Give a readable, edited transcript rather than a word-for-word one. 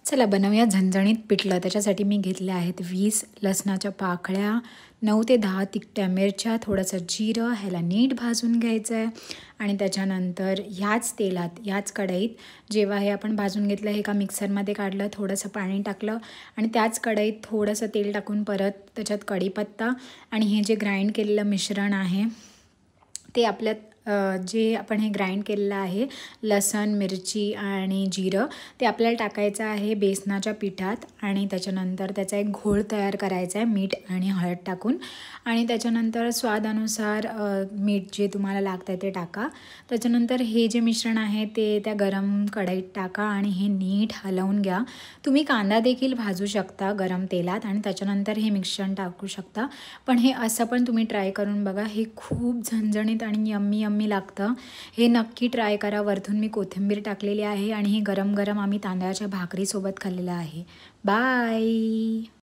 चला बनवूया झणझणीत पिठलं. त्याच्यासाठी मी घेतल्या आहेत 20 लसणाच्या पाकळ्या, 9 ते 10 तिखट्या मिरच्या, थोडंसं जिरं. ह्याला नीट भाजून घ्यायचं आहे आणि त्याच्यानंतर ह्याच तेलात, ह्याच कढईत जेव्हा हे आपण भाजून घेतलं हे एका मिक्सरमध्ये काढलं, थोडंसं पाणी टाकलं आणि त्याच कढईत थोडंसं तेल टाकून परत त्याच्यात कढीपत्ता आणि हे जे ग्राइंड केलेलं मिश्रण आहे ते आपल्यात जे आपण हे ग्राइंड केलेलं आहे लसण, मिरची आणि जिरं ते आपल्याला टाकायचं आहे बेसनाच्या पिठात आणि त्याच्यानंतर त्याचा एक घोळ तयार करायचा आहे मीठ आणि हळद टाकून आणि त्याच्यानंतर स्वादानुसार मीठ जे तुम्हाला लागतं आहे ते टाका. त्याच्यानंतर हे जे मिश्रण आहे ते त्या गरम कढईत टाका आणि हे नीट हलवून घ्या. तुम्ही कांदा देखील भाजू शकता गरम तेलात आणि त्याच्यानंतर हे मिश्रण टाकू शकता, पण हे असं पण तुम्ही ट्राय करून बघा. हे खूप झणझणीत आणि यम्मी यम्मी लागतं. हे नक्की ट्राय करा. वरतून मी कोथिंबीर टाकलेली आहे आणि हे गरम गरम आम्ही तांदळाच्या भाकरीसोबत खाल्लेलं आहे. बाय.